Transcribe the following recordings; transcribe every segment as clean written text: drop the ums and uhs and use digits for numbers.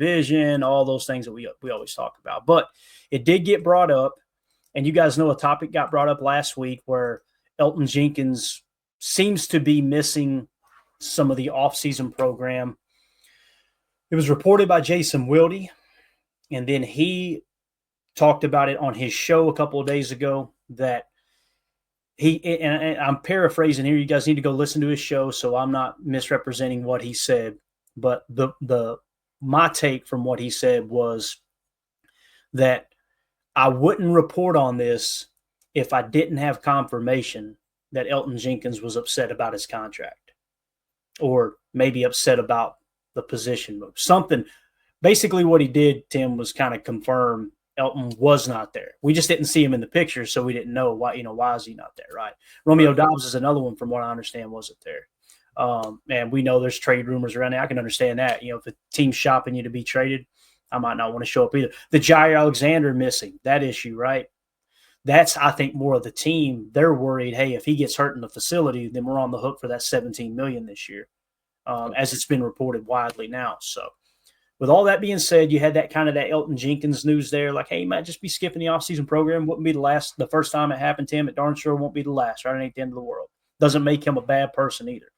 division, all those things that we always talk about. But it did get brought up, and you guys know a topic got brought up last week where Elton Jenkins seems to be missing some of the offseason program. It was reported by Jason Wilde, and then he talked about it on his show a couple of days ago that and I'm paraphrasing here. You guys need to go listen to his show, so I'm not misrepresenting what he said. But my take from what he said was that I wouldn't report on this if I didn't have confirmation that Elton Jenkins was upset about his contract, or maybe upset about the position move. Something. Basically, what he did, Tim, was kind of confirm Elton was not there. We just didn't see him in the picture, so we didn't know why. Why is he not there, right? Romeo Dobbs is another one, from what I understand, wasn't there. And we know there's trade rumors around there. I can understand that. If a team's shopping you to be traded, I might not want to show up either. The Jair Alexander missing, that issue, right? That's, I think, more of the team. They're worried, hey, if he gets hurt in the facility, then we're on the hook for that $17 million this year, as it's been reported widely now. So, with all that being said, you had that kind of that Elton Jenkins news there, like, hey, he might just be skipping the offseason program. Wouldn't be the first time it happened to him. It darn sure won't be the last, right? It ain't the end of the world. Doesn't make him a bad person either.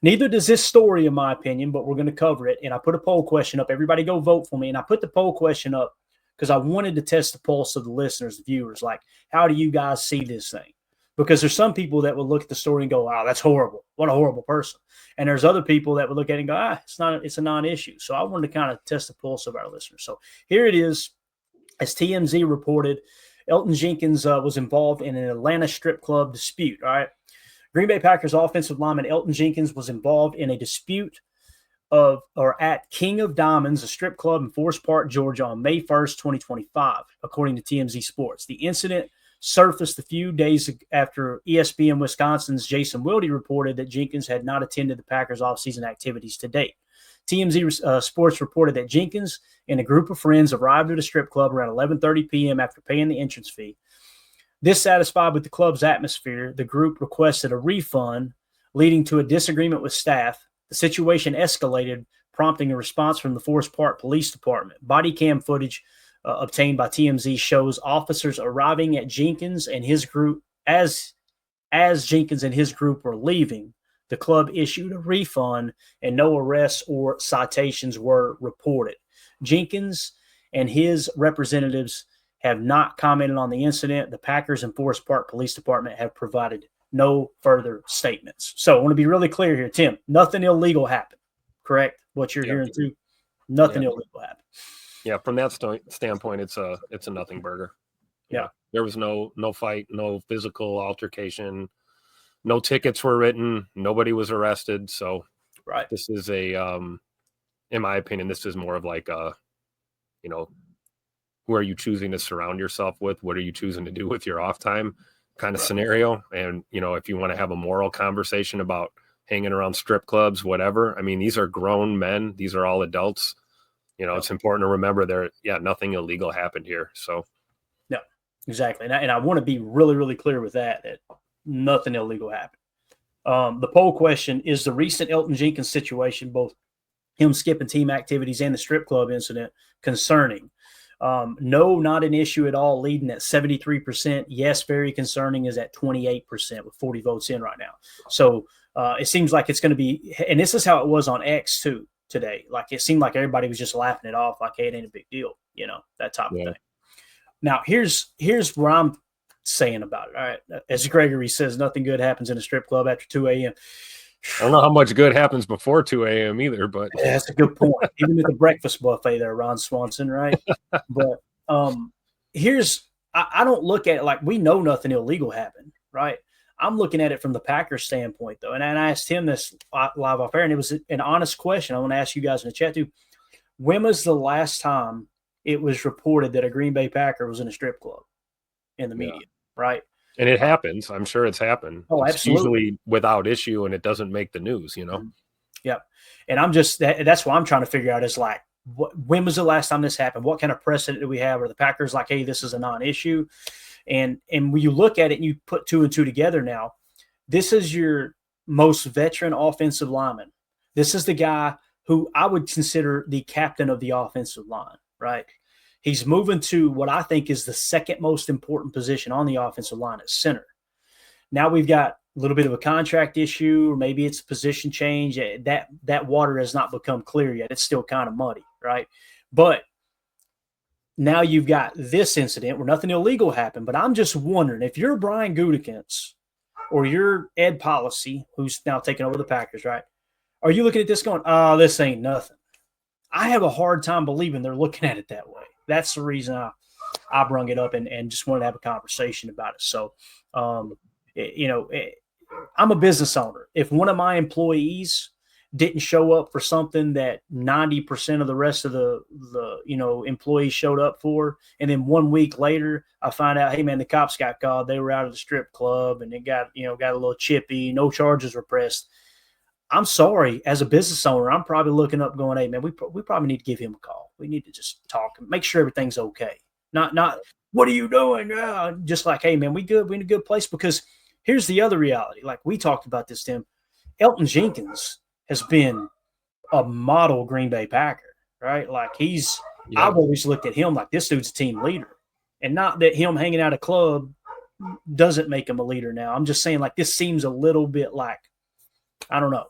Neither does this story, in my opinion, but we're going to cover it. And I put a poll question up. Everybody go vote for me. And I put the poll question up because I wanted to test the pulse of the listeners, the viewers. Like, how do you guys see this thing? Because there's some people that will look at the story and go, wow, that's horrible. What a horrible person. And there's other people that would look at it and go, it's a non-issue. So I wanted to kind of test the pulse of our listeners. So here it is. As TMZ reported, Elton Jenkins was involved in an Atlanta strip club dispute. All right. Green Bay Packers offensive lineman Elton Jenkins was involved in a dispute at King of Diamonds, a strip club in Forest Park, Georgia, on May 1st, 2025, according to TMZ Sports. The incident surfaced a few days after ESPN Wisconsin's Jason Wilde reported that Jenkins had not attended the Packers' offseason activities to date. TMZ Sports reported that Jenkins and a group of friends arrived at a strip club around 11:30 p.m. after paying the entrance fee. Dissatisfied with the club's atmosphere, the group requested a refund, leading to a disagreement with staff. The situation escalated, prompting a response from the Forest Park Police Department. Body cam footage obtained by TMZ shows officers arriving at Jenkins and his group as Jenkins and his group were leaving. The club issued a refund and no arrests or citations were reported. Jenkins and his representatives have not commented on the incident. The Packers and Forest Park Police Department have provided no further statements. So I want to be really clear here, Tim. Nothing illegal happened, correct? What you're hearing too? Nothing illegal happened. Yeah, from that standpoint, it's a nothing burger. Yeah. There was no fight, no physical altercation, no tickets were written, nobody was arrested. So right. This is in my opinion, this is more of like who are you choosing to surround yourself with? What are you choosing to do with your off time kind of scenario? And, if you want to have a moral conversation about hanging around strip clubs, whatever, I mean, these are grown men. These are all adults. It's important to remember nothing illegal happened here. So. No, exactly. And I want to be really, really clear with that nothing illegal happened. The poll question is the recent Elton Jenkins situation, both him skipping team activities and the strip club incident, concerning. No, not an issue at all, leading at 73%. Yes, very concerning is at 28% with 40 votes in right now. So it seems like it's going to be, and this is how it was on X too today. Like it seemed like everybody was just laughing it off, like, hey, it ain't a big deal, that type of thing. Now, here's what I'm saying about it. All right. As Gregory says, nothing good happens in a strip club after 2 a.m. I don't know how much good happens before 2 a.m. either, but yeah, that's a good point. Even at the breakfast buffet there, Ron Swanson, right? But I don't look at it like we know nothing illegal happened, right? I'm looking at it from the Packers standpoint, though. And I asked him this live off air, and it was an honest question. I want to ask you guys in the chat, too. When was the last time it was reported that a Green Bay Packer was in a strip club in the media, right? And it happens. I'm sure it's happened. Oh, it's absolutely. Usually without issue, and it doesn't make the news, Yep. And I'm just that's what I'm trying to figure out is like, when was the last time this happened? What kind of precedent do we have? Are the Packers like, hey, this is a non-issue? And when you look at it and you put two and two together now, this is your most veteran offensive lineman. This is the guy who I would consider the captain of the offensive line, right? He's moving to what I think is the second most important position on the offensive line at center. Now we've got a little bit of a contract issue, or maybe it's a position change. That water has not become clear yet. It's still kind of muddy, right? But now you've got this incident where nothing illegal happened. But I'm just wondering, if you're Brian Gutekunst or you're Ed Policy, who's now taking over the Packers, right? Are you looking at this going, oh, this ain't nothing? I have a hard time believing they're looking at it that way. That's the reason I brung it up and just wanted to have a conversation about it. So, I'm a business owner. If one of my employees didn't show up for something that 90% of the rest of the employees showed up for, and then 1 week later I find out, hey man, the cops got called. They were out of the strip club and they got a little chippy. No charges were pressed. I'm sorry, as a business owner, I'm probably looking up going, hey man, we probably need to give him a call. We need to just talk and make sure everything's okay. Not what are you doing? Just like, hey man, we good. We're in a good place. Because here's the other reality. Like we talked about this, Tim. Elton Jenkins has been a model Green Bay Packer, right? Like I've always looked at him like this dude's a team leader. And not that him hanging out a club doesn't make him a leader now. I'm just saying, like, this seems a little bit like, I don't know.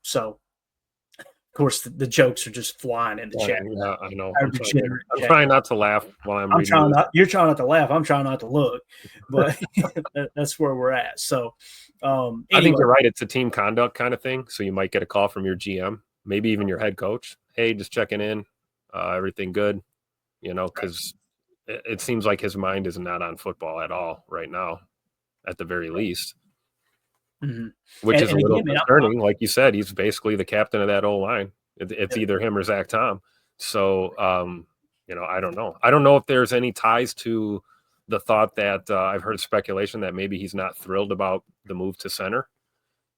So of course the jokes are just flying in the chat. Yeah, I know. I'm trying not to laugh while I'm reading. You're trying not to laugh. I'm trying not to look, but that's where we're at. So anyway. I think you're right. It's a team conduct kind of thing. So you might get a call from your GM, maybe even your head coach. Hey, just checking in. Everything good? Because it seems like his mind is not on football at all right now, at the very least. Mm-hmm. Which is a little concerning. Like you said, he's basically the captain of that O-line. It's either him or Zach Tom. So, I don't know. I don't know if there's any ties to the thought that I've heard speculation that maybe he's not thrilled about the move to center.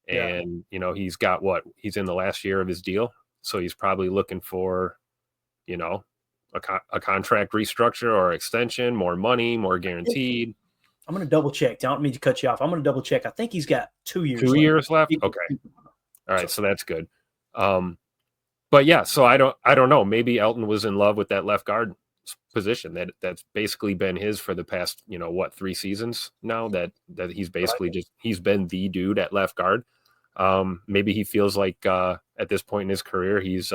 And, he's got he's in the last year of his deal. So he's probably looking for, a contract restructure or extension, more money, more guaranteed. I'm going to double check. I don't mean to cut you off. I'm going to double check. I think he's got 2 years. 2 years left. Okay. All right. So that's good. But yeah, so I don't know. Maybe Elton was in love with that left guard position that's basically been his for the past, 3 seasons now that he's basically he's been the dude at left guard. Maybe he feels like at this point in his career, he's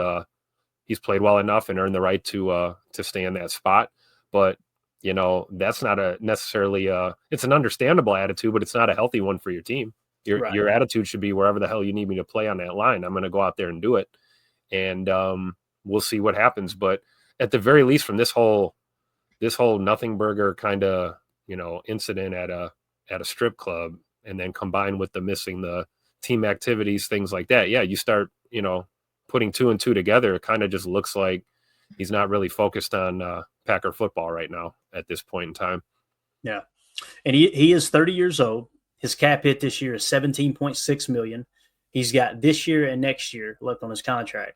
played well enough and earned the right to stay in that spot. But that's not necessarily it's an understandable attitude, but it's not a healthy one for your team. Your attitude should be wherever the hell you need me to play on that line, I'm going to go out there and do it. And we'll see what happens. But at the very least, from this whole nothing burger kind of, incident at a strip club, and then combined with the missing the team activities, things like that. Yeah. You start, putting 2 and 2 together. It kind of just looks like he's not really focused on Packer football right now at this point in time. Yeah. And he is 30 years old. His cap hit this year is $17.6 million. He's got this year and next year left on his contract.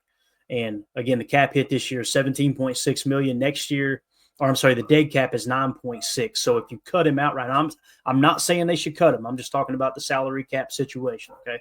And again, the cap hit this year is $17.6 million. Next year, the dead cap is 9.6. So if you cut him out right now, I'm not saying they should cut him. I'm just talking about the salary cap situation. Okay.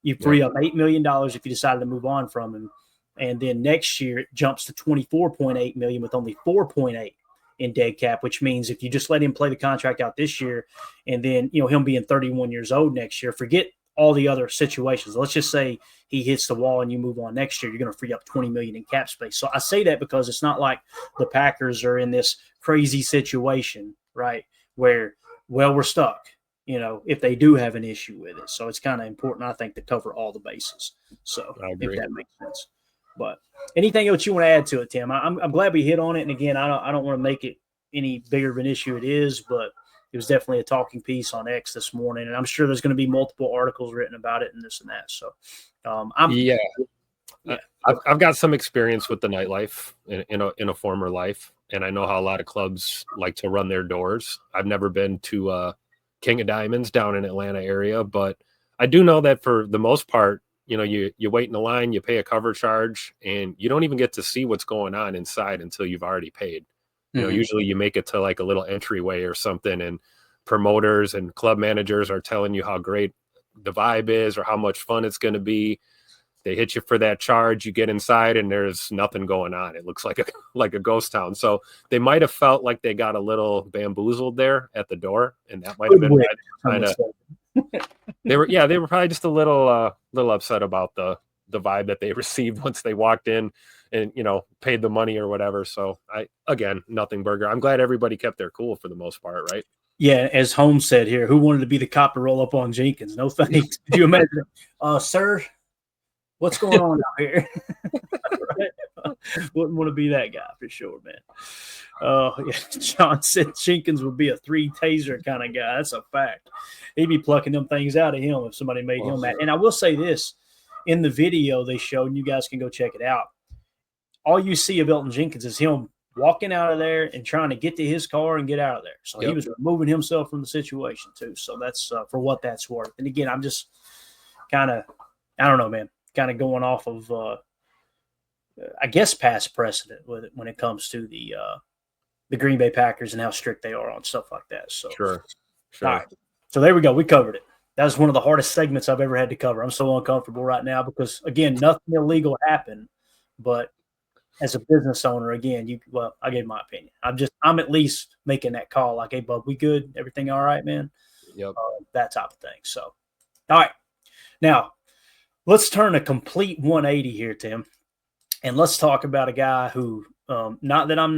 You free up $8 million if you decided to move on from him. And then next year it jumps to $24.8 million with only 4.8 in dead cap, which means if you just let him play the contract out this year, and then, him being 31 years old next year, forget all the other situations. Let's just say he hits the wall and you move on next year, you're going to free up $20 million in cap space. So I say that because it's not like the Packers are in this crazy situation, right, where, we're stuck, if they do have an issue with it. So it's kind of important, I think, to cover all the bases. So if that makes sense. But anything else you want to add to it, Tim? I'm glad we hit on it. And again, I don't want to make it any bigger of an issue it is, but it was definitely a talking piece on X this morning. And I'm sure there's going to be multiple articles written about it and this and that. So I've got some experience with the nightlife in a former life. And I know how a lot of clubs like to run their doors. I've never been to King of Diamonds down in Atlanta area, but I do know that for the most part, you wait in the line, you pay a cover charge, and you don't even get to see what's going on inside until you've already paid. Usually you make it to like a little entryway or something, and promoters and club managers are telling you how great the vibe is or how much fun it's going to be. They hit you for that charge. You get inside, and there's nothing going on. It looks like a ghost town. So they might have felt like they got a little bamboozled there at the door, and that might have been why they were probably just a little upset about the vibe that they received once they walked in and, paid the money or whatever. So nothing burger. I'm glad everybody kept their cool for the most part, right? Yeah, as Holmes said here, who wanted to be the cop to roll up on Jenkins? No thanks. Could you imagine? Sir, what's going on out here? Right? Wouldn't want to be that guy for sure, man. John said Jenkins would be a 3-taser kind of guy. That's a fact. He'd be plucking them things out of him if somebody made him mad. And I will say this, in the video they showed, and you guys can go check it out, all you see of Elton Jenkins is him walking out of there and trying to get to his car and get out of there. So he was removing himself from the situation too. So that's for what that's worth. And again, I'm just kind of, I don't know, man, kind of going off of, I guess, past precedent with it when it comes to the Green Bay Packers and how strict they are on stuff like that. So sure. All right. So there we go. We covered it. That was one of the hardest segments I've ever had to cover. I'm so uncomfortable right now because, again, nothing illegal happened, but as a business owner, again, I gave my opinion. I'm at least making that call like, hey, bub, we good? Everything all right, man? Yep. That type of thing. So, all right. Now, let's turn a complete 180 here, Tim, and let's talk about a guy who, not that I'm not